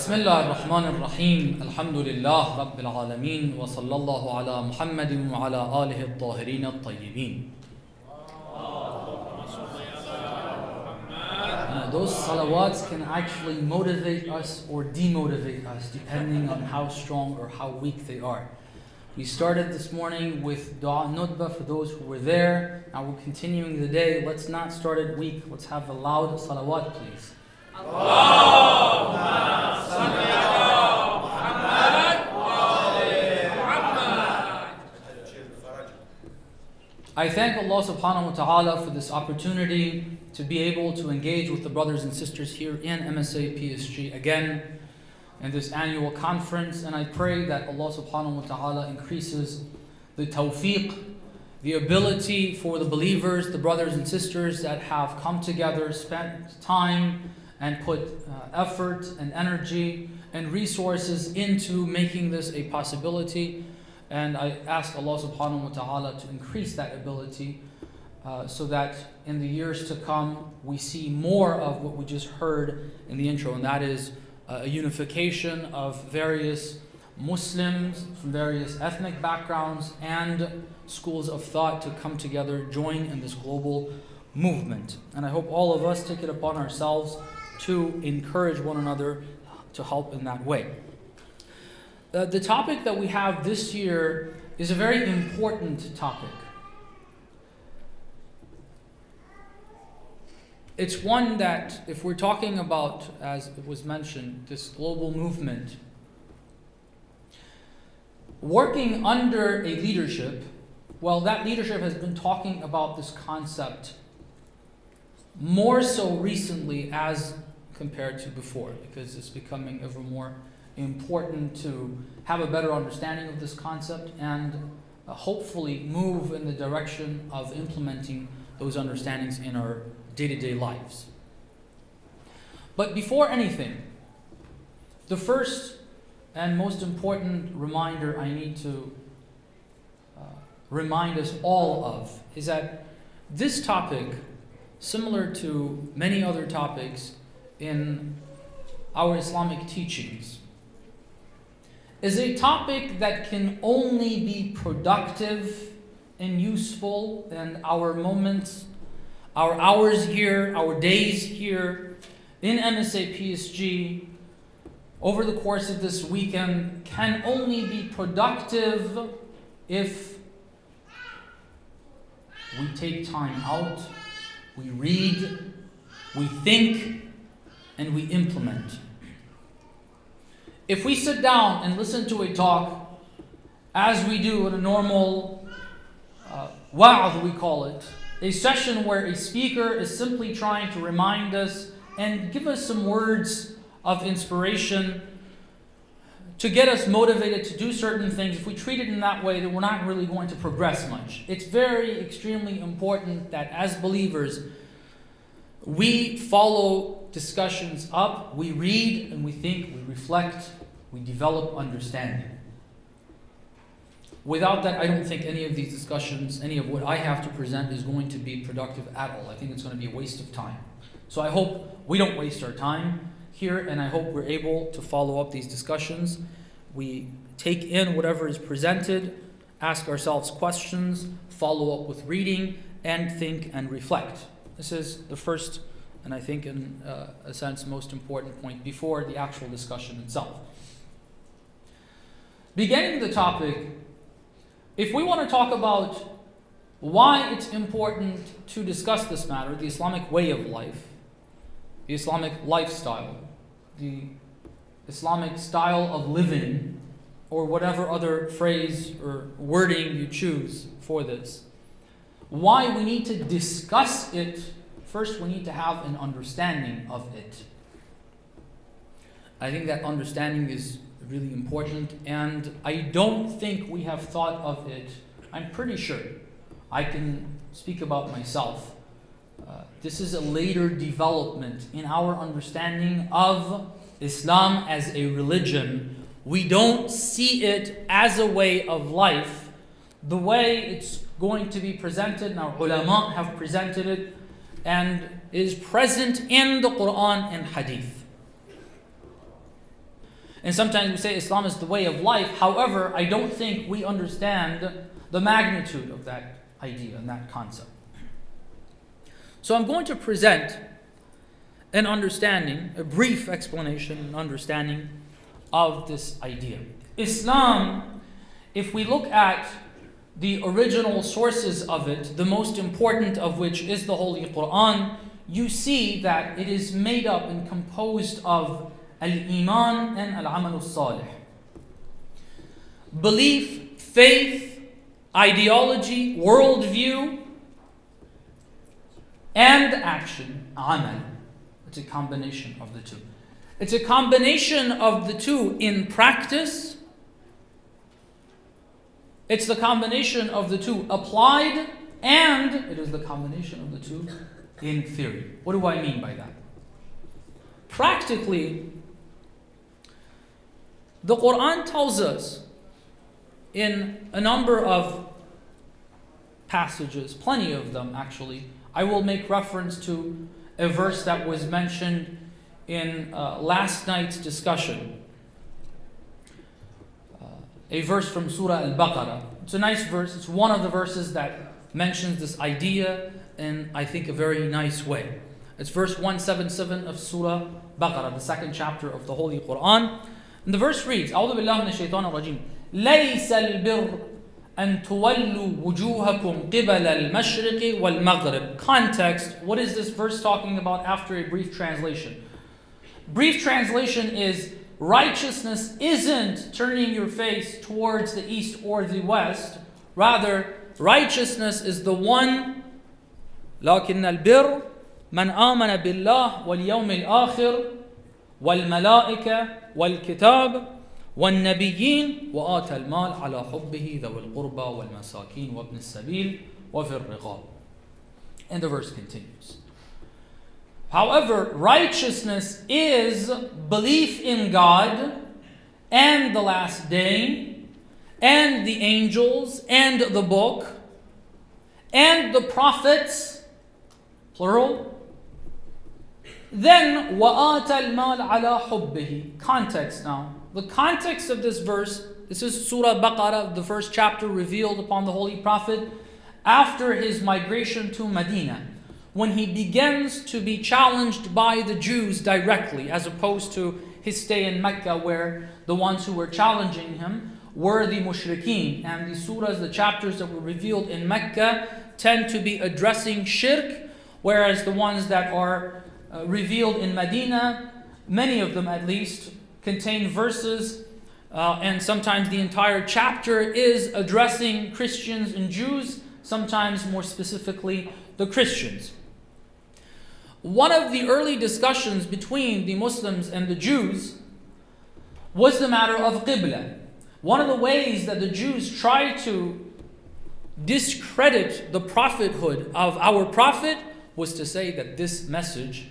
بسم الله الرحمن الرحيم الحمد لله رب العالمين وصلى الله على محمد وعلى آله الطاهرين الطيبين. Those salawats can actually motivate us or demotivate us depending on how strong or how weak they are. We started this morning with dua nutba for those who were there. Now we're continuing the day. Let's not start it weak. Let's have a loud salawat, please. I thank Allah subhanahu wa ta'ala for this opportunity to be able to engage with the brothers and sisters here in MSA-PSG again in this annual conference, and I pray that Allah subhanahu wa ta'ala increases the tawfiq, the ability for the believers, the brothers and sisters that have come together, spent time and put effort and energy and resources into making this a possibility. And I ask Allah subhanahu wa ta'ala to increase that ability so that in the years to come we see more of what we just heard in the intro, and that is a unification of various Muslims from various ethnic backgrounds and schools of thought to come together, join in this global movement. And I hope all of us take it upon ourselves to encourage one another to help in that way. The topic that we have this year is a very important topic. It's one that, if we're talking about, as it was mentioned, this global movement, working under a leadership, well, that leadership has been talking about this concept more so recently as compared to before, because it's becoming ever more important to have a better understanding of this concept and hopefully move in the direction of implementing those understandings in our day-to-day lives. But before anything, the first and most important reminder I need to remind us all of is that this topic, similar to many other topics in our Islamic teachings, is a topic that can only be productive and useful in our moments, our hours here, our days here in MSA-PSG over the course of this weekend, can only be productive if we take time out, we read, we think, and we implement. If we sit down and listen to a talk, as we do in a normal wa'adh, we call it, a session where a speaker is simply trying to remind us and give us some words of inspiration to get us motivated to do certain things, if we treat it in that way, then we're not really going to progress much. It's very, extremely important that as believers, we follow discussions up, we read and we think, we reflect, we develop understanding. Without that, I don't think any of these discussions, any of what I have to present is going to be productive at all. I think it's going to be a waste of time. So I hope we don't waste our time here, and I hope we're able to follow up these discussions. We take in whatever is presented, ask ourselves questions, follow up with reading, and think and reflect. This is the first, and I think in a sense, most important point before the actual discussion itself. Beginning the topic, if we want to talk about why it's important to discuss this matter, the Islamic way of life, the Islamic lifestyle, the Islamic style of living, or whatever other phrase or wording you choose for this, why we need to discuss it, first we need to have an understanding of it. I think that understanding is really important, and I don't think we have thought of it. I'm pretty sure, I can speak about myself, this is a later development in our understanding of Islam as a religion. We don't see it as a way of life the way it's going to be presented, and our ulama have presented it, and is present in the Qur'an and Hadith. And sometimes we say Islam is the way of life. However, I don't think we understand the magnitude of that idea and that concept. So I'm going to present an understanding, a brief explanation and understanding of this idea. Islam, if we look at the original sources of it, the most important of which is the Holy Qur'an, you see that it is made up and composed of al-Iman and al-Amal al-Salih. Belief, faith, ideology, worldview, and action, amal. It's a combination of the two. It's a combination of the two in practice. It's the combination of the two applied, and it is the combination of the two in theory. What do I mean by that? Practically, the Qur'an tells us in a number of passages, plenty of them actually. I will make reference to a verse that was mentioned in last night's discussion. A verse from Surah Al-Baqarah. It's a nice verse. It's one of the verses that mentions this idea in, I think, a very nice way. It's verse 177 of Surah Baqarah, the second chapter of the Holy Qur'an. And the verse reads, أعوذ بالله من الشيطان الرجيم ليس البر أن تولوا وجوهكم قبل المشرق والمغرب. Context, what is this verse talking about after a brief translation? Brief translation is, righteousness isn't turning your face towards the east or the west. Rather, righteousness is the one, لكن البر من آمن بالله واليوم الآخر والملائكة والكتاب والنبيين وآتى المال على حبه ذوي القربى والمساكين وابن السبيل وفي الرقاب. And the verse continues. However, righteousness is belief in God and the last day and the angels and the book and the prophets, plural. Then وَآتَ الْمَالَ عَلَى حُبِّهِ. Context now. The context of this verse, this is Surah Baqarah, the first chapter revealed upon the Holy Prophet after his migration to Medina, when he begins to be challenged by the Jews directly, as opposed to his stay in Mecca, where the ones who were challenging him were the mushrikeen. And the surahs, the chapters that were revealed in Mecca, tend to be addressing shirk, whereas the ones that are revealed in Medina, many of them at least, contain verses and sometimes the entire chapter is addressing Christians and Jews, sometimes more specifically the Christians. One of the early discussions between the Muslims and the Jews was the matter of Qibla. One of the ways that the Jews tried to discredit the prophethood of our prophet was to say that this message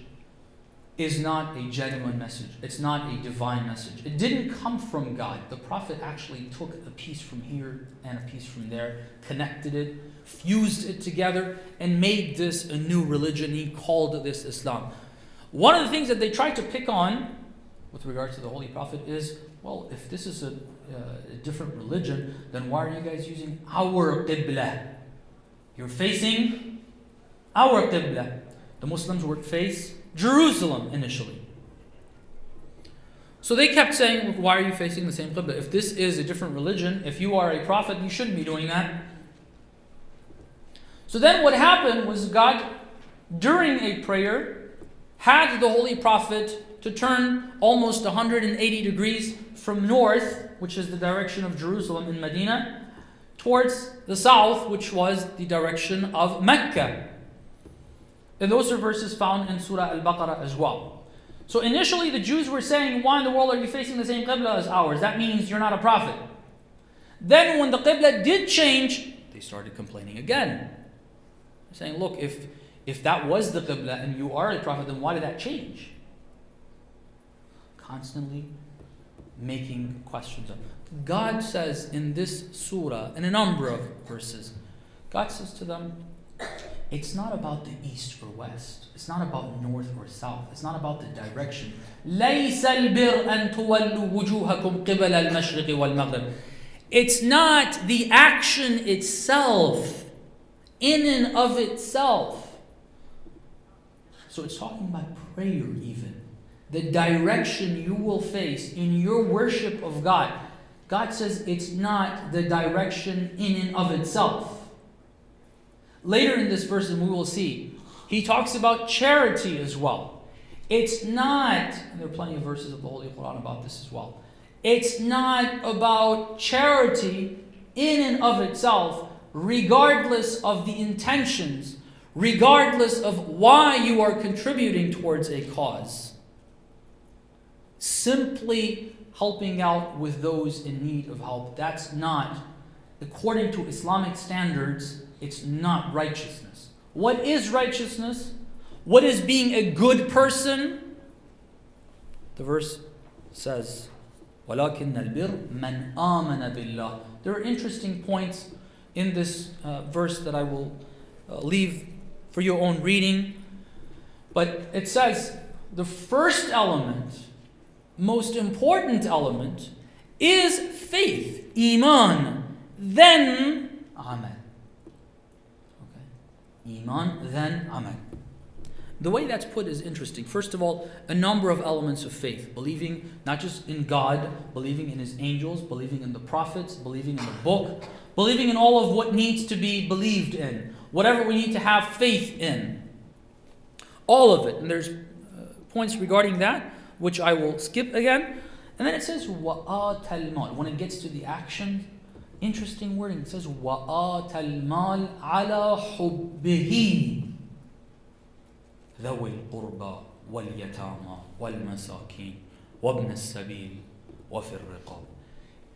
is not a genuine message. It's not a divine message. It didn't come from God. The prophet actually took a piece from here and a piece from there, connected it, fused it together, and made this a new religion. He called this Islam. One of the things that they tried to pick on with regard to the Holy Prophet is, well, if this is a different religion, then why are you guys using our Qibla? You're facing our Qibla. The Muslims would face Jerusalem initially. So they kept saying, why are you facing the same Qibla? If this is a different religion, if you are a prophet, you shouldn't be doing that. So then what happened was God, during a prayer, had the Holy Prophet to turn almost 180 degrees from north, which is the direction of Jerusalem in Medina, towards the south, which was the direction of Mecca. And those are verses found in Surah Al-Baqarah as well. So initially the Jews were saying, why in the world are you facing the same Qibla as ours? That means you're not a prophet. Then when the Qibla did change, they started complaining again. Saying, look, if that was the Qibla and you are a prophet, then why did that change? Constantly making questions. God says in this surah, in a number of verses, God says to them, It's not about the east or west. It's not about north or south. It's not about the direction. لَيْسَ الْبِرْ أَن تُوَلُّوا وُجُوهَكُمْ قِبَلَ الْمَشْرِقِ وَالْمَغْرِبِ. It's not the action itself, in and of itself. So it's talking about prayer even. The direction you will face in your worship of God. God says it's not the direction in and of itself. Later in this verse, and we will see, he talks about charity as well. It's not, and there are plenty of verses of the Holy Qur'an about this as well. It's not about charity in and of itself, regardless of the intentions, regardless of why you are contributing towards a cause. Simply helping out with those in need of help. That's not, according to Islamic standards, it's not righteousness. What is righteousness? What is being a good person? The verse says, وَلَكِنَّ الْبِرْ مَنْ آمَنَ بِاللَّهِ. There are interesting points in this verse that I will leave for your own reading. But it says, the first element, most important element, is faith, iman, then amal. Iman, then amal. The way that's put is interesting. First of all, a number of elements of faith. Believing not just in God, believing in His angels, believing in the prophets, believing in the book, believing in all of what needs to be believed in. Whatever we need to have faith in. All of it. And there's points regarding that, which I will skip again. And then it says, وَآتَ الْمَالِ. When it gets to the action, interesting wording. It says, وَآتَ الْمَالِ عَلَى حُبِّهِ ذَوِي الْقُرْبَى وَالْيَتَامَى وَالْمَسَاكِينَ وَابْنَ السَّبِيلِ وَفِي الرِّقَابِ.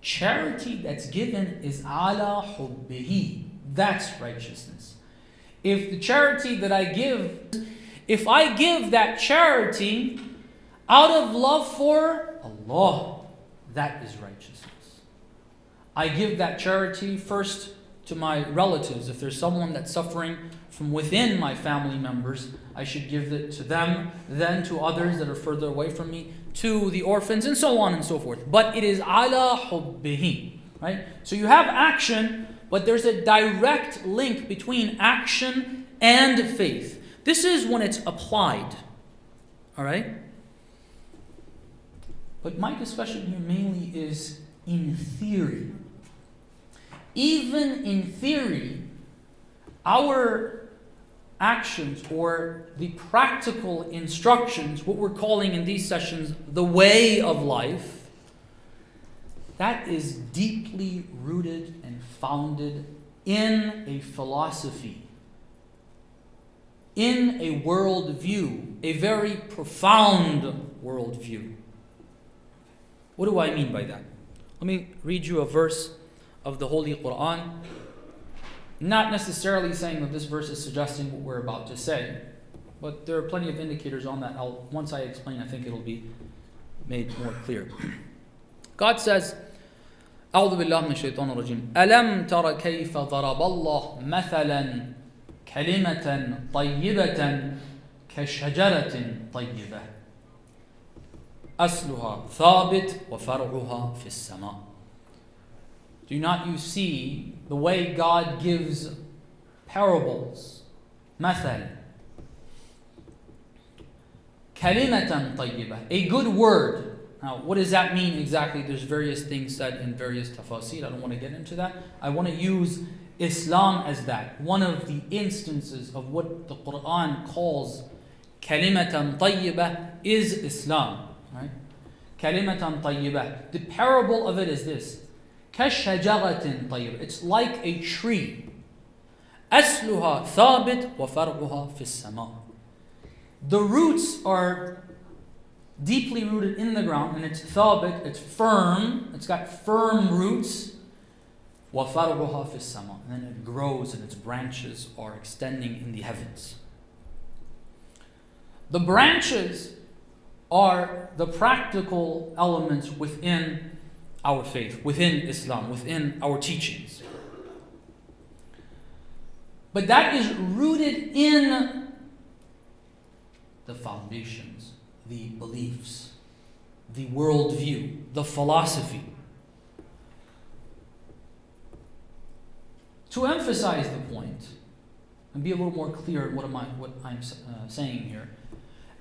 Charity that's given is عَلَى حُبِّهِ. That's righteousness. If the charity that I give, if I give that charity out of love for Allah, that is righteousness. I give that charity first to my relatives. If there's someone that's suffering from within my family members, I should give it to them, then to others that are further away from me, to the orphans, and so on and so forth. But it is ala hubbihi, right? So you have action, but there's a direct link between action and faith. This is when it's applied, all right? But my discussion here mainly is in theory. Even in theory, our actions or the practical instructions, what we're calling in these sessions the way of life, that is deeply rooted and founded in a philosophy, in a worldview, a very profound worldview. What do I mean by that? Let me read you a verse of the Holy Qur'an. Not necessarily saying that this verse is suggesting what we're about to say, but there are plenty of indicators on that. Once I explain, I think it'll be made more clear. God says, أعوذ بالله من الشيطان الرجيم ألم تر كيف ضرب الله مثلا كلمة طيبة كشجرة طيبة أصلها ثابت وفرعها في السماء. Do not you see the way God gives parables? مثل كلمة طيبة, a good word. Now, what does that mean exactly? There's various things said in various tafasir. I don't want to get into that. I want to use Islam as that. One of the instances of what the Qur'an calls kalimatan tayyibah is Islam. Right? Kalimatan tayyibah. The parable of it is this. كَشَجَرَةٍ طَيِّبَةٍ. It's like a tree. أَسْلُهَا ثَابِتْ وَفَرْعُهَا فِي السَّمَاءِ. The roots are deeply rooted in the ground, and it's thabit, it's firm, it's got firm roots. وَفَرْعُهَا فِي السَّمَاءِ. And then it grows and its branches are extending in the heavens. The branches are the practical elements within our faith, within Islam, within our teachings. But that is rooted in the foundations, the beliefs, the worldview, the philosophy. To emphasize the point and be a little more clear what I'm saying here,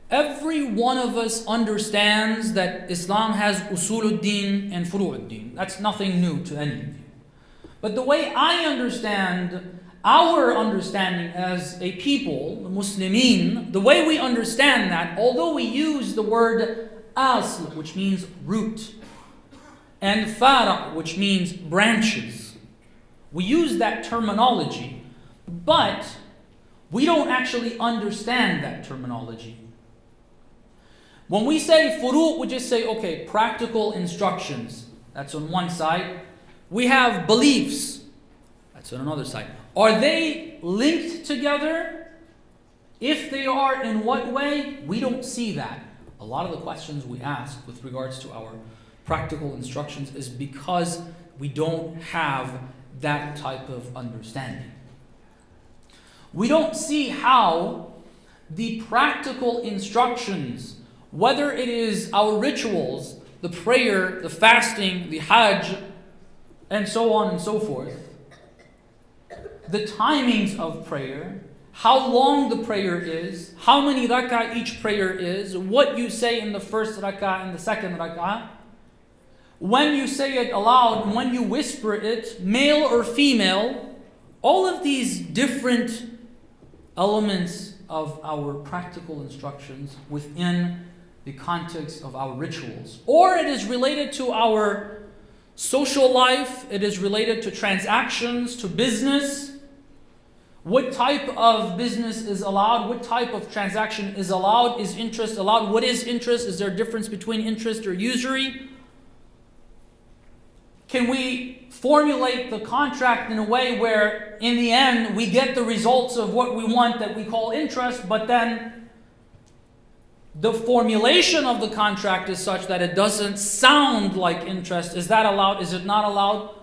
every one of us understands that Islam has usuluddin and furu'uddin. That's nothing new to any of you. But the way I understand our understanding as a people, the Muslimin, the way we understand that, although we use the word asl, which means root, and fara', which means branches, we use that terminology, but we don't actually understand that terminology. When we say furu', we just say, okay, practical instructions. That's on one side. We have beliefs. That's on another side. Are they linked together? If they are, in what way? We don't see that. A lot of the questions we ask with regards to our practical instructions is because we don't have that type of understanding. We don't see how the practical instructions, whether it is our rituals, the prayer, the fasting, the hajj, and so on and so forth, the timings of prayer, how long the prayer is, how many rak'ah each prayer is, what you say in the first rak'ah and the second rak'ah, when you say it aloud, when you whisper it, male or female, all of these different elements of our practical instructions within the context of our rituals. Or it is related to our social life, it is related to transactions, to business. What type of business is allowed? What type of transaction is allowed? Is interest allowed? What is interest? Is there a difference between interest or usury? Can we formulate the contract in a way where in the end we get the results of what we want that we call interest, but then the formulation of the contract is such that it doesn't sound like interest? Is that allowed? Is it not allowed?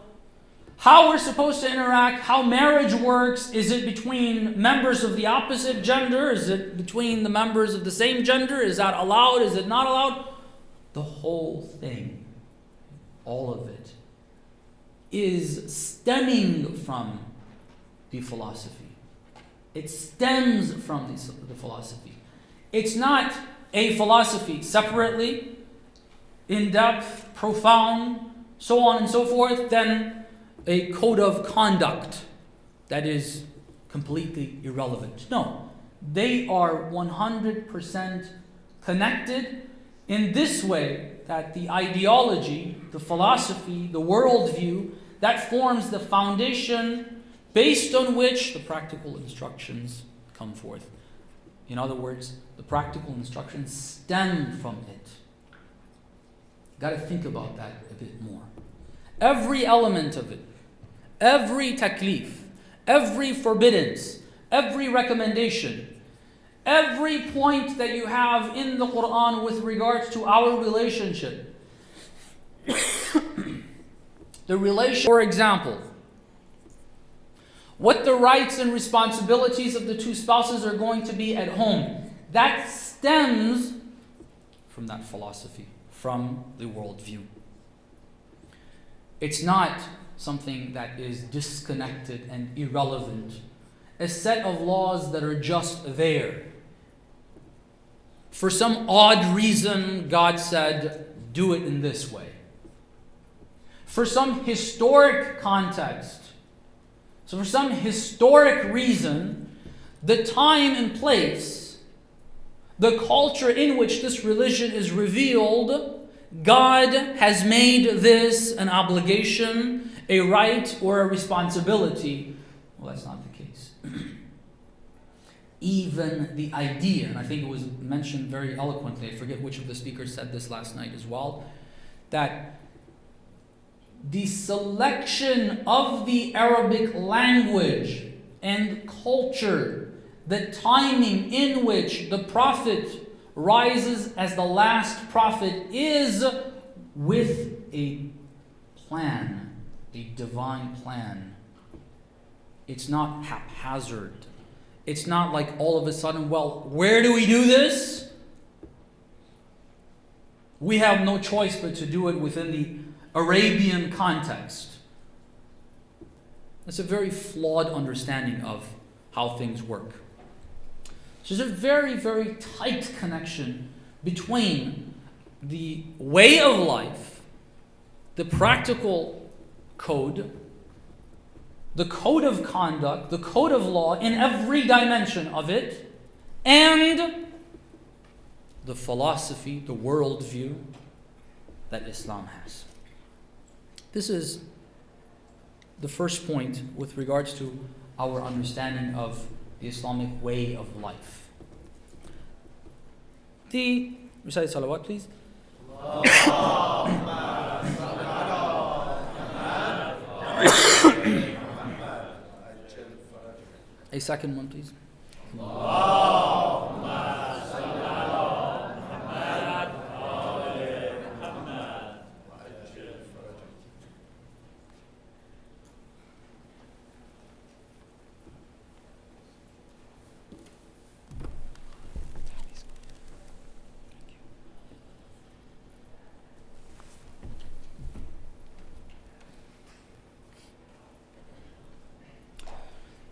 How we're supposed to interact, how marriage works, is it between members of the opposite gender? Is it between the members of the same gender? Is that allowed? Is it not allowed? The whole thing, all of it, is stemming from the philosophy. It stems from the philosophy. It's not a philosophy separately, in-depth, profound, so on and so forth, then a code of conduct that is completely irrelevant. No, they are 100% connected in this way that the ideology, the philosophy, the worldview, that forms the foundation based on which the practical instructions come forth. In other words, the practical instructions stem from it. You've got to think about that a bit more. Every element of it, every taklif, every forbiddance, every recommendation, every point that you have in the Qur'an with regards to our relationship. The relation, for example, what the rights and responsibilities of the two spouses are going to be at home. That stems from that philosophy, from the worldview. It's not something that is disconnected and irrelevant. A set of laws that are just there. For some odd reason, God said, do it in this way. For some historic context, so for some historic reason, the time and place, the culture in which this religion is revealed, God has made this an obligation, a right, or a responsibility. Well, that's not the case. Even the idea, and I think it was mentioned very eloquently, I forget which of the speakers said this last night as well, that the selection of the Arabic language and culture, the timing in which the Prophet rises as the last prophet is with a plan, a divine plan. It's not haphazard. It's not like all of a sudden, well, where do we do this? We have no choice but to do it within the Arabian context. That's a very flawed understanding of how things work. So there's a very, very tight connection between the way of life, the practical code, the code of conduct, the code of law in every dimension of it, and the philosophy, the worldview that Islam has. This is the first point with regards to our understanding of the Islamic way of life. Recite salawat, please. A second one, please.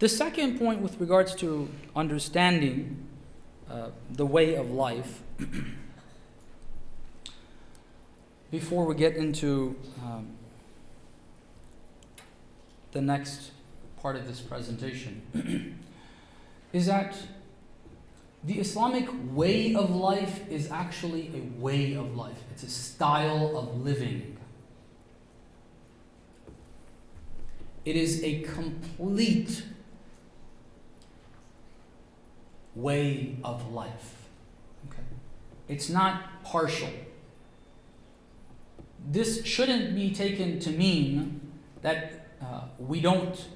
The second point with regards to understanding the way of life, before we get into the next part of this presentation, is that the Islamic way of life is actually a way of life. It's a style of living. It is a complete way of life. Okay. It's not partial. This shouldn't be taken to mean that we don't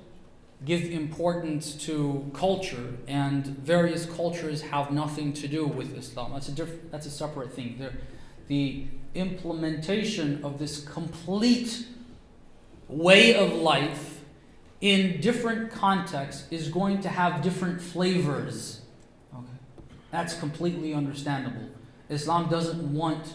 give importance to culture and various cultures have nothing to do with Islam. That's a separate thing. The implementation of this complete way of life in different contexts is going to have different flavors. That's completely understandable. Islam doesn't want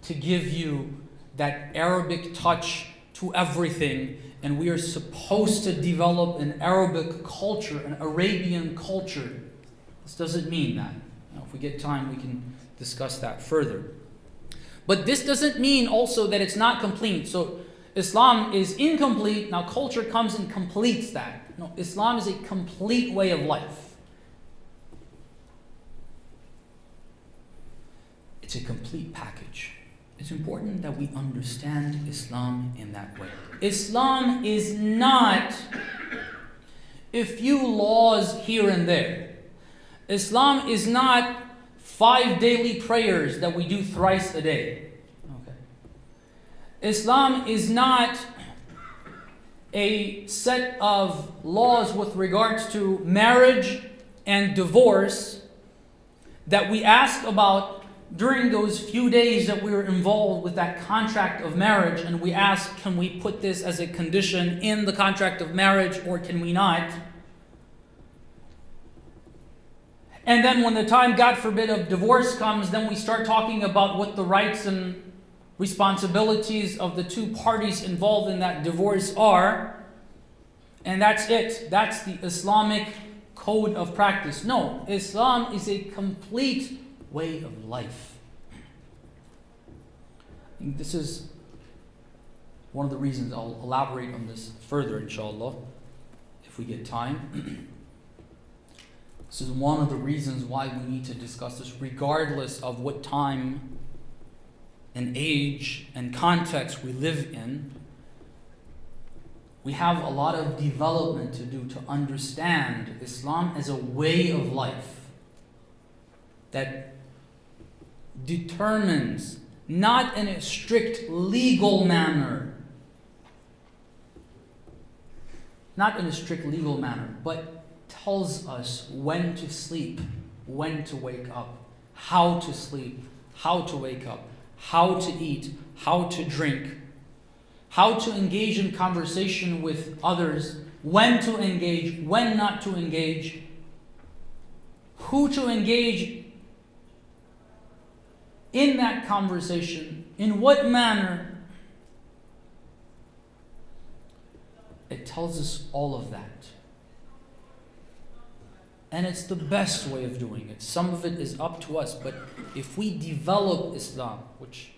to give you that Arabic touch to everything, and we are supposed to develop an Arabic culture, an Arabian culture. This doesn't mean that. Now, if we get time, we can discuss that further. But this doesn't mean also that it's not complete. So Islam is incomplete, now culture comes and completes that. No, Islam is a complete way of life. It's a complete package. It's important that we understand Islam in that way. Islam is not a few laws here and there. Islam is not 5 daily prayers that we do thrice a day. Okay. Islam is not a set of laws with regards to marriage and divorce that we ask about during those few days that we were involved with that contract of marriage, and we ask, can we put this as a condition in the contract of marriage or can we not? And then when the time, God forbid, of divorce comes, then we start talking about what the rights and responsibilities of the two parties involved in that divorce are. And that's it. That's the Islamic code of practice. No, Islam is a complete way of life. This is one of the reasons. I'll elaborate on this further, inshallah, if we get time. This is one of the reasons why we need to discuss this, regardless of what time and age and context we live in. We have a lot of development to do to understand Islam as a way of life that determines, not in a strict legal manner, but tells us when to sleep, when to wake up, how to sleep, how to wake up, how to eat, how to drink, how to engage in conversation with others, when to engage, when not to engage, who to engage in that conversation, in what manner. It tells us all of that. And it's the best way of doing it. Some of it is up to us, but if we develop Islam, which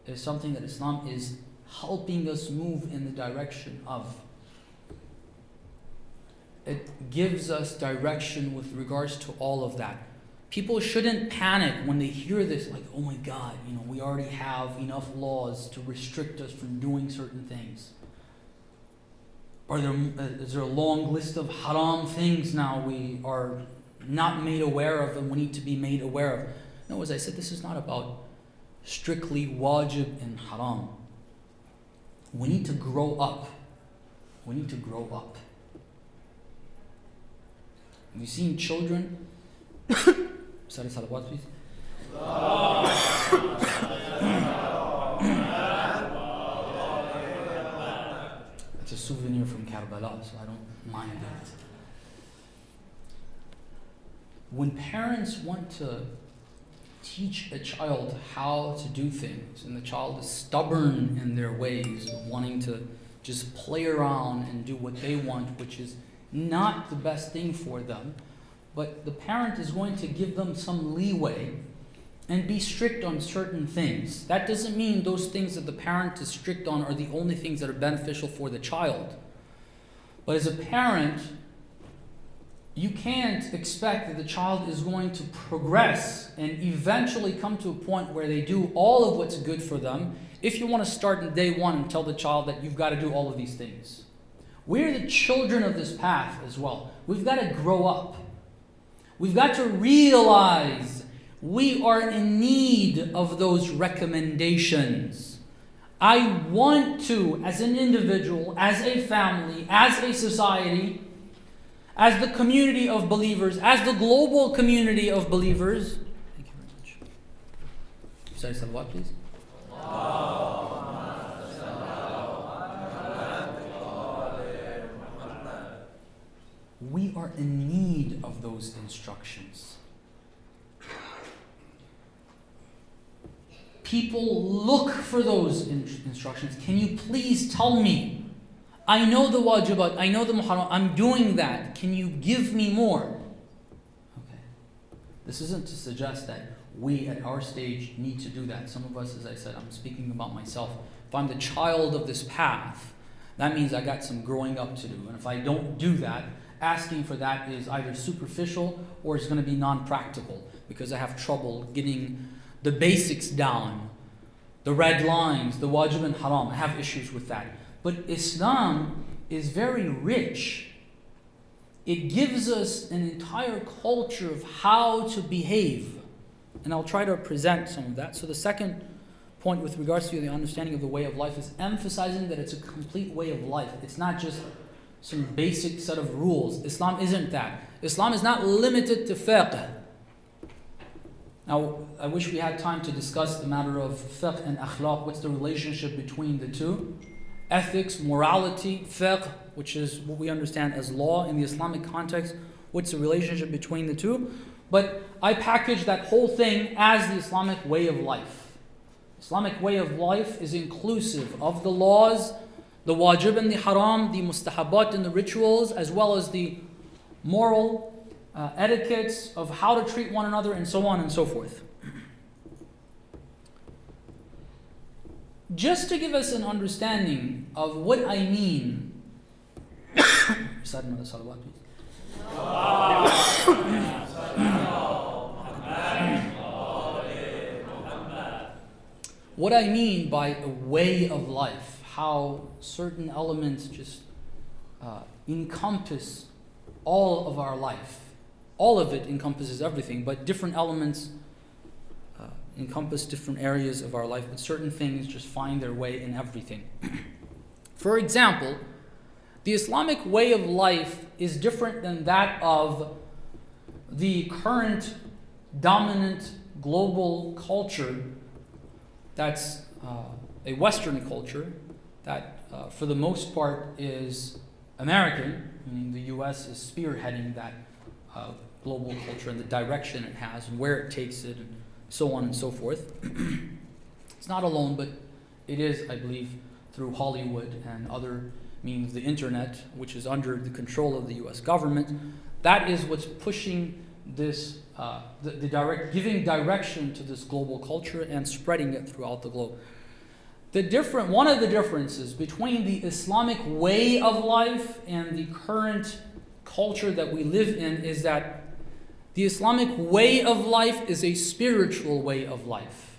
is something that Islam is helping us move in the direction of, it gives us direction with regards to all of that. People shouldn't panic when they hear this, like, oh my God, we already have enough laws to restrict us from doing certain things. Is there a long list of haram things now we are not made aware of and we need to be made aware of? No, as I said, this is not about strictly wajib and haram. We need to grow up. We need to grow up. Have you seen children? Sorry, salawat, please. It's a souvenir from Karbala, so I don't mind it. When parents want to teach a child how to do things, and the child is stubborn in their ways of wanting to just play around and do what they want, which is not the best thing for them, but the parent is going to give them some leeway and be strict on certain things. That doesn't mean those things that the parent is strict on are the only things that are beneficial for the child. But as a parent, you can't expect that the child is going to progress and eventually come to a point where they do all of what's good for them if you want to start in day one and tell the child that you've got to do all of these things. We're the children of this path as well. We've got to grow up. We've got to realize we are in need of those recommendations. I want to, as an individual, as a family, as a society, as the community of believers, as the global community of believers. Thank you very much. Say salawat, please. We are in need of those instructions. People look for those instructions. Can you please tell me? I know the wajibat, I know the muharram, I'm doing that. Can you give me more? Okay. This isn't to suggest that we at our stage need to do that. Some of us, as I said, I'm speaking about myself. If I'm the child of this path, that means I got some growing up to do. And if I don't do that, asking for that is either superficial or it's going to be non-practical because I have trouble getting the basics down, the red lines, the wajib and haram. I have issues with that. But Islam is very rich. It gives us an entire culture of how to behave. And I'll try to present some of that. So the second point with regards to the understanding of the way of life is emphasizing that it's a complete way of life. It's not just some basic set of rules. Islam isn't that. Islam is not limited to fiqh. Now, I wish we had time to discuss the matter of fiqh and akhlaq. What's the relationship between the two? Ethics, morality, fiqh, which is what we understand as law in the Islamic context. What's the relationship between the two? But I package that whole thing as the Islamic way of life. Islamic way of life is inclusive of the laws, the wajib and the haram, the mustahabat and the rituals, as well as the moral etiquettes of how to treat one another, and so on and so forth. Just to give us an understanding of what I mean, recite another salawat, please. What I mean by a way of life, how certain elements just encompass all of our life. All of it encompasses everything, but different elements encompass different areas of our life, but certain things just find their way in everything. For example, the Islamic way of life is different than that of the current dominant global culture that's a Western culture that for the most part is American, meaning the US, is spearheading that global culture and the direction it has and where it takes it and so on and so forth. It's not alone, but it is, I believe, through Hollywood and other means, the internet, which is under the control of the US government. That is what's pushing this, giving direction to this global culture and spreading it throughout the globe. One of the differences between the Islamic way of life and the current culture that we live in is that the Islamic way of life is a spiritual way of life.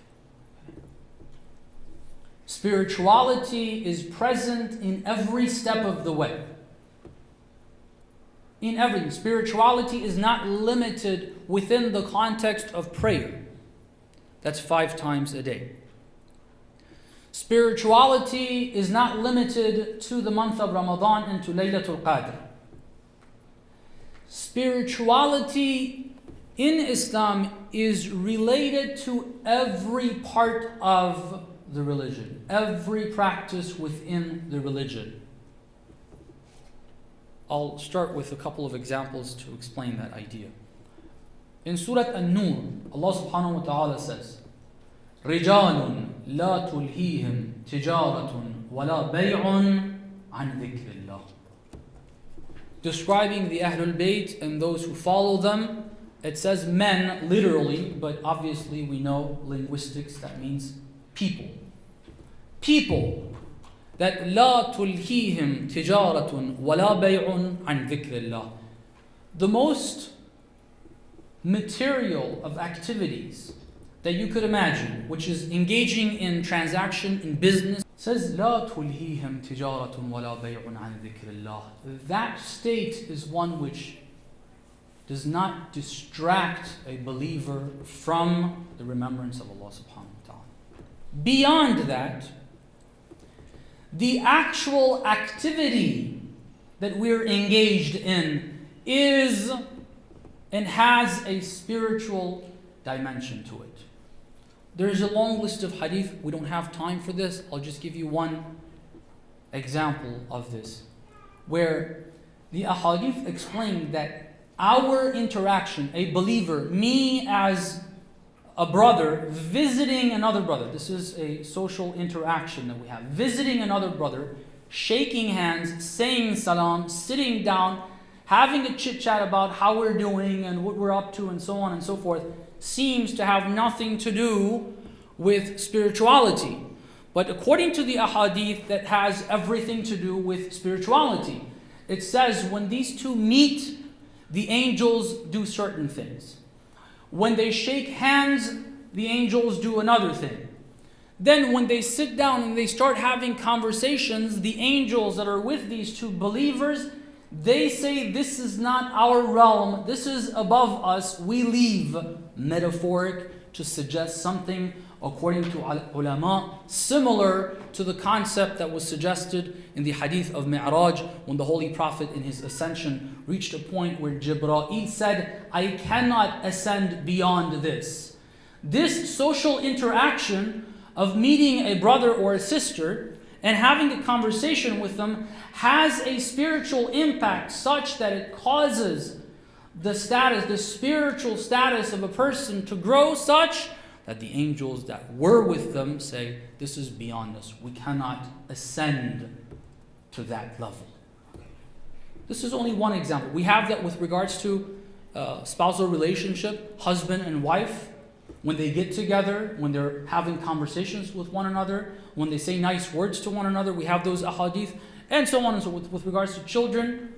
Spirituality is present in every step of the way. In everything. Spirituality is not limited within the context of prayer. That's 5 times a day. Spirituality is not limited to the month of Ramadan and to Laylatul Qadr. Spirituality in Islam is related to every part of the religion, every practice within the religion. I'll start with a couple of examples to explain that idea. In Surah An-Nur, Allah subhanahu wa ta'ala says, رِجَالٌ لَا تُلْهِيهِمْ تِجَارَةٌ وَلَا بَيْعٌ عَنْ ذِكْرِ اللَّهِ. Describing the Ahlul Bayt and those who follow them, it says men, literally, but obviously we know linguistics, that means people. People that لا تلهيهم تجارة ولا بيع عن ذكر الله. The most material of activities that you could imagine, which is engaging in transaction, in business, says لا تلهيهم تجارة ولا بيع عن ذكر الله. That state is one which does not distract a believer from the remembrance of Allah subhanahu wa ta'ala. Beyond that, the actual activity that we're engaged in is and has a spiritual dimension to it. There's a long list of hadith. We don't have time for this. I'll just give you one example of this, where the ahadith explain that our interaction, a believer, me as a brother visiting another brother, this is a social interaction that we have, visiting another brother, shaking hands, saying salam, sitting down, having a chit chat about how we're doing and what we're up to and so on and so forth, seems to have nothing to do with spirituality. But according to the ahadith, that has everything to do with spirituality. It says when these two meet, the angels do certain things. When they shake hands, the angels do another thing. Then when they sit down and they start having conversations, the angels that are with these two believers, they say, this is not our realm, this is above us, we leave. Metaphoric to suggest something, according to ulama, similar to the concept that was suggested in the hadith of Mi'raj, when the Holy Prophet in his ascension reached a point where Jibreel said, I cannot ascend beyond this. This social interaction of meeting a brother or a sister and having a conversation with them has a spiritual impact such that it causes the spiritual status of a person to grow such that the angels that were with them say, this is beyond us. We cannot ascend to that level. This is only one example. We have that with regards to spousal relationship, husband and wife. When they get together, when they're having conversations with one another, when they say nice words to one another, we have those ahadith, and so on and so forth with regards to children.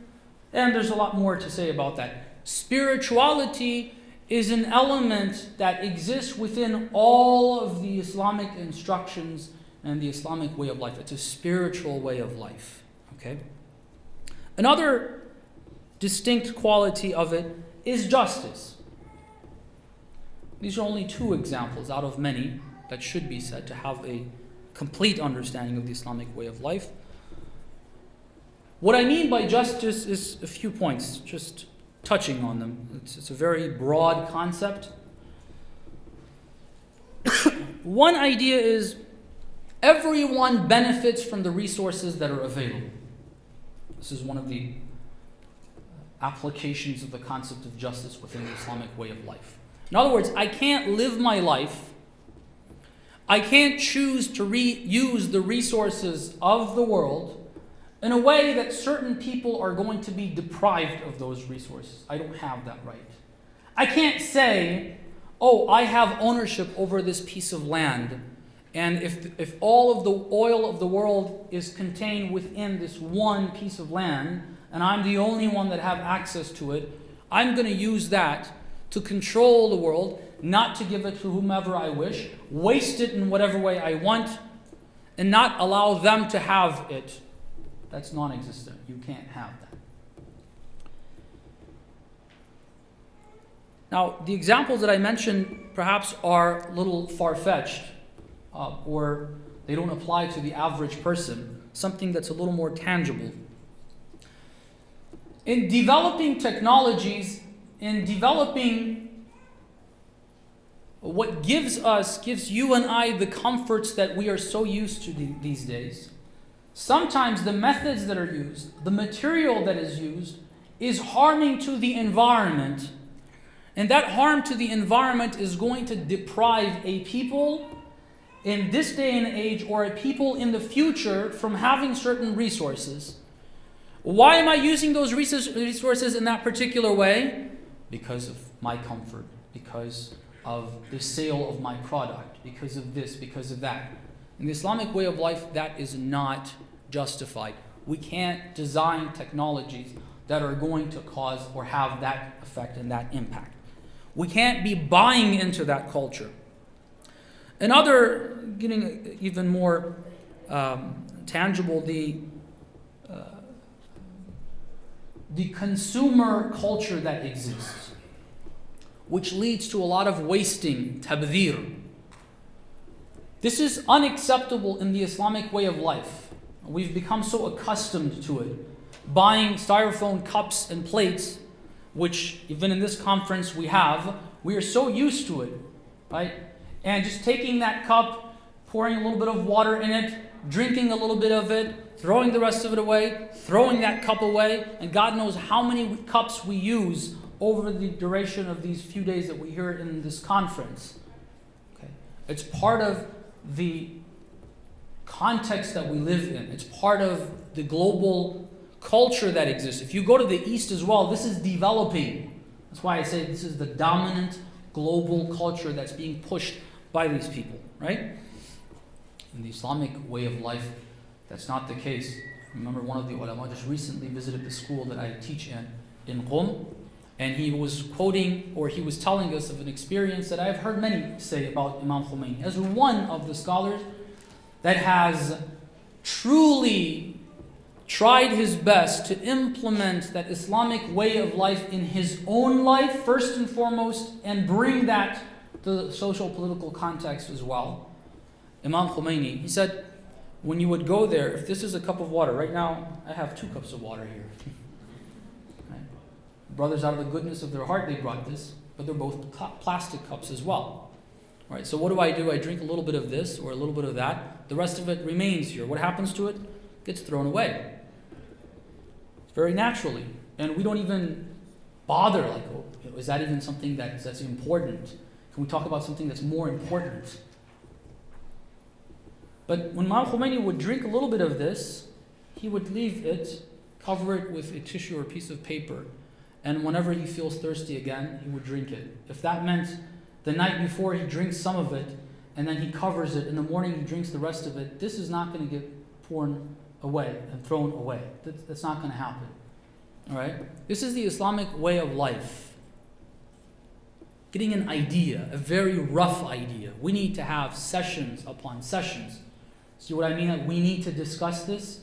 And there's a lot more to say about that. Spirituality is an element that exists within all of the Islamic instructions and the Islamic way of life. It's a spiritual way of life. Okay? Another distinct quality of it is justice. These are only 2 examples out of many that should be said to have a complete understanding of the Islamic way of life. What I mean by justice is a few points, just touching on them. It's a very broad concept. One idea is everyone benefits from the resources that are available. This is one of the applications of the concept of justice within the Islamic way of life. In other words, I can't live my life, I can't choose to use the resources of the world in a way that certain people are going to be deprived of those resources. I don't have that right. I can't say, oh, I have ownership over this piece of land, and if all of the oil of the world is contained within this one piece of land, and I'm the only one that have access to it, I'm going to use that to control the world, not to give it to whomever I wish, waste it in whatever way I want, and not allow them to have it. That's non-existent. You can't have that. Now, the examples that I mentioned perhaps are a little far-fetched, or they don't apply to the average person, something that's a little more tangible. In developing technologies, in developing what gives you and I the comforts that we are so used to these days, sometimes the methods that are used, the material that is used, is harming to the environment. And that harm to the environment is going to deprive a people in this day and age, or a people in the future, from having certain resources. Why am I using those resources in that particular way? Because of my comfort, because of the sale of my product, because of this, because of that. In the Islamic way of life, that is not justified. We can't design technologies that are going to cause or have that effect and that impact. We can't be buying into that culture. Another, getting even more tangible, the consumer culture that exists, which leads to a lot of wasting, tabdhir. This is unacceptable in the Islamic way of life. We've become so accustomed to it. Buying styrofoam cups and plates, which even in this conference we are so used to it, right? And just taking that cup, pouring a little bit of water in it, drinking a little bit of it, throwing the rest of it away, throwing that cup away, and God knows how many cups we use over the duration of these few days that we hear in this conference. Okay. It's part of the context that we live in. It's part of the global culture that exists. If you go to the East as well, this is developing. That's why I say this is the dominant global culture that's being pushed by these people, right? In the Islamic way of life, that's not the case. Remember, one of the ulama just recently visited the school that I teach in Qum, and he was quoting, or he was telling us of an experience that I've heard many say about Imam Khomeini as one of the scholars that has truly tried his best to implement that Islamic way of life in his own life, first and foremost, and bring that to the social political context as well. Imam Khomeini, he said, when you would go there, if this is a cup of water, right now I have 2 cups of water here. Right? Brothers, out of the goodness of their heart, they brought this, but they're both plastic cups as well. Right? So what do? I drink a little bit of this or a little bit of that. The rest of it remains here. What happens to it? It gets thrown away. It's very naturally. And we don't even bother, like, oh, is that even something that's important? Can we talk about something that's more important? But when Imam Khomeini would drink a little bit of this, he would leave it, cover it with a tissue or a piece of paper, and whenever he feels thirsty again, he would drink it. If that meant the night before he drinks some of it, and then he covers it, in the morning he drinks the rest of it, this is not going to get poured away and thrown away. That's not going to happen. All right? This is the Islamic way of life. Getting an idea, a very rough idea. We need to have sessions upon sessions. See what I mean? We need to discuss this.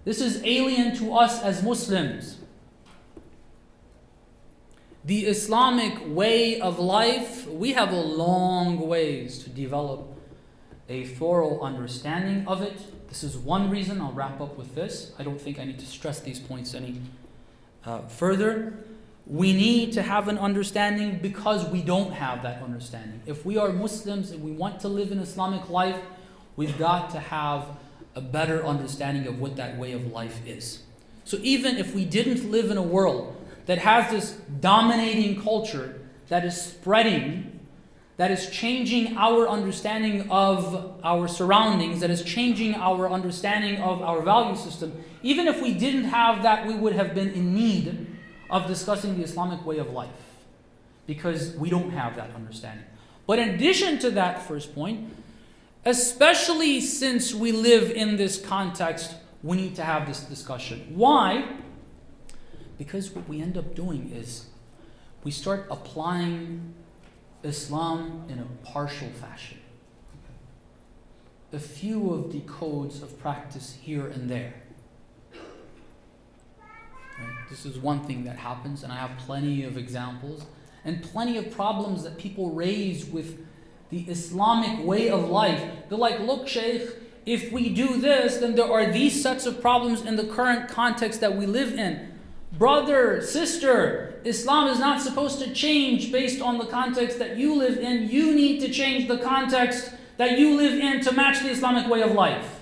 This is alien to us as Muslims. The Islamic way of life, we have a long ways to develop a thorough understanding of it. This is one reason. I'll wrap up with this. I don't think I need to stress these points any further. We need to have an understanding because we don't have that understanding. If we are Muslims and we want to live in Islamic life, we've got to have a better understanding of what that way of life is. So even if we didn't live in a world that has this dominating culture that is spreading, that is changing our understanding of our surroundings, that is changing our understanding of our value system, even if we didn't have that, we would have been in need of discussing the Islamic way of life, because we don't have that understanding. But in addition to that first point, especially since we live in this context, we need to have this discussion. Why? Because what we end up doing is we start applying Islam in a partial fashion. A few of the codes of practice here and there. Right? This is one thing that happens, and I have plenty of examples and plenty of problems that people raise with the Islamic way of life. They're like, look, Sheikh, if we do this, then there are these sets of problems in the current context that we live in. Brother, sister, Islam is not supposed to change based on the context that you live in. You need to change the context that you live in to match the Islamic way of life.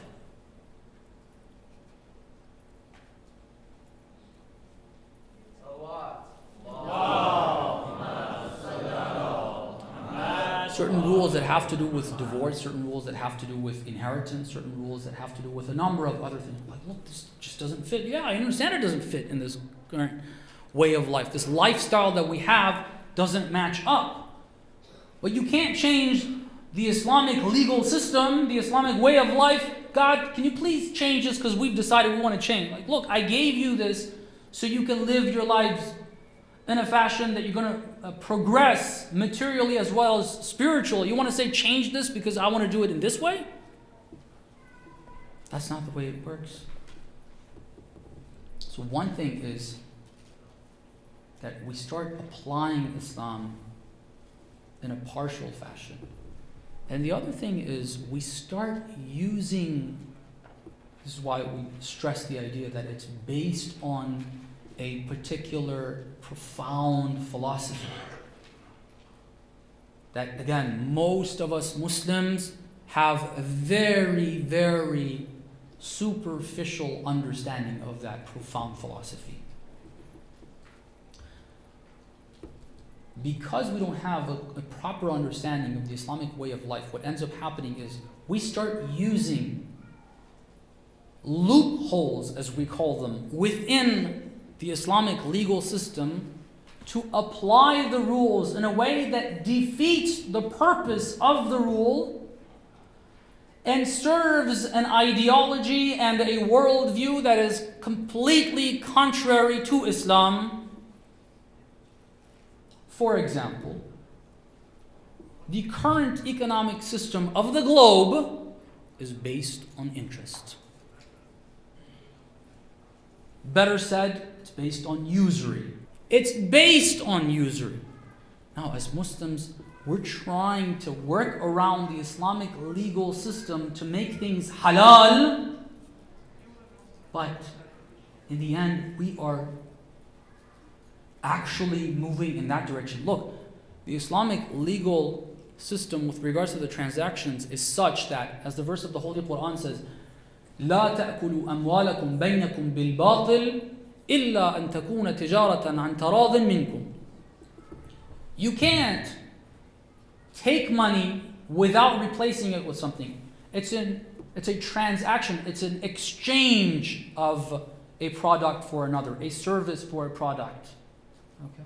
Certain rules that have to do with divorce, certain rules that have to do with inheritance, certain rules that have to do with a number of other things. Like, look, this just doesn't fit. Yeah, I understand it doesn't fit in this current way of life. This lifestyle that we have doesn't match up. But you can't change the Islamic legal system, the Islamic way of life. God, can you please change this because we've decided we want to change? Like, look, I gave you this so you can live your lives in a fashion that you're going to progress materially as well as spiritually. You want to say change this because I want to do it in this way? That's not the way it works. So one thing is that we start applying Islam in a partial fashion. And the other thing is we start using, this is why we stress the idea that it's based on a particular profound philosophy. That again, most of us Muslims have a very, very superficial understanding of that profound philosophy. Because we don't have a proper understanding of the Islamic way of life, what ends up happening is we start using loopholes, as we call them, within the Islamic legal system to apply the rules in a way that defeats the purpose of the rule and serves an ideology and a worldview that is completely contrary to Islam. For example, the current economic system of the globe is based on interest. Better said, it's based on usury. It's based on usury. Now, as Muslims, we're trying to work around the Islamic legal system to make things halal, but in the end, we are actually moving in that direction. Look, the Islamic legal system with regards to the transactions is such that, as the verse of the Holy Qur'an says, لا تأكلوا أموالكم بينكم بالباطل إلا أن تكون تجارة عن تراض منكم. You can't take money without replacing it with something. It's a transaction. It's an exchange of a product for another, a service for a product. Okay.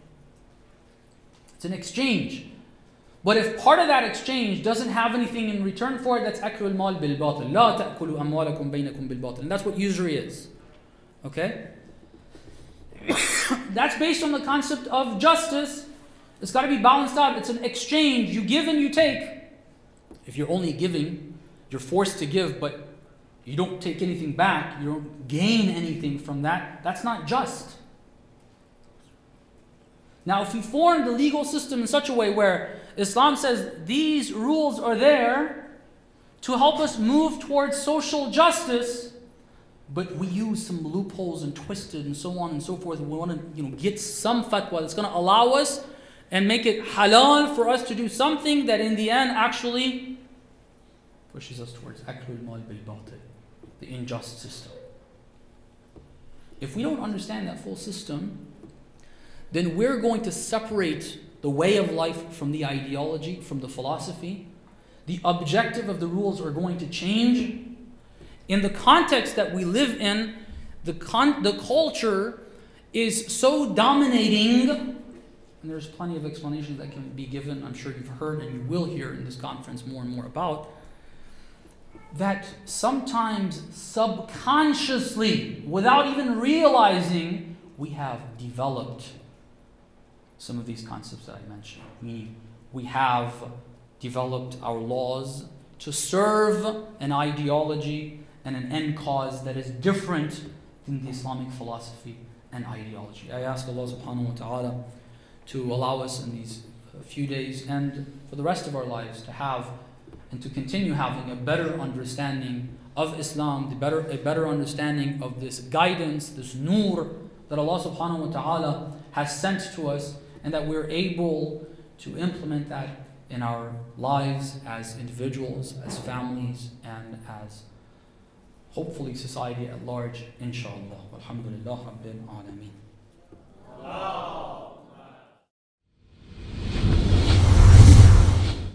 It's an exchange. But if part of that exchange doesn't have anything in return for it, that's أكل المال بالباطل. لا تأكلوا أموالكم بينكم بالباطل. And that's what usury is. Okay? That's based on the concept of justice. It's got to be balanced out. It's an exchange. You give and you take. If you're only giving, you're forced to give, but you don't take anything back, you don't gain anything from that, that's not just. Now, if you form the legal system in such a way where Islam says these rules are there to help us move towards social justice, but we use some loopholes and twist it and so on and so forth, and we want to get some fatwa that's going to allow us and make it halal for us to do something that in the end actually pushes us towards aklul mal bil batil, the unjust system. if we don't understand that full system, then we're going to separate the way of life from the ideology, from the philosophy. The objective of the rules are going to change. In the context that we live in, the culture is so dominating, and there's plenty of explanations that can be given, I'm sure you've heard and you will hear in this conference more and more about, that sometimes subconsciously, without even realizing, we have developed some of these concepts that I mentioned. Meaning, we have developed our laws to serve an ideology and an end cause that is different than the Islamic philosophy and ideology. I ask Allah subhanahu wa ta'ala to allow us in these few days and for the rest of our lives to have and to continue having a better understanding of Islam, a better understanding of this guidance, this nur that Allah subhanahu wa ta'ala has sent to us, and that we're able to implement that in our lives as individuals, as families, and as hopefully society at large, inshallah. Alhamdulillah Rabbil Alameen.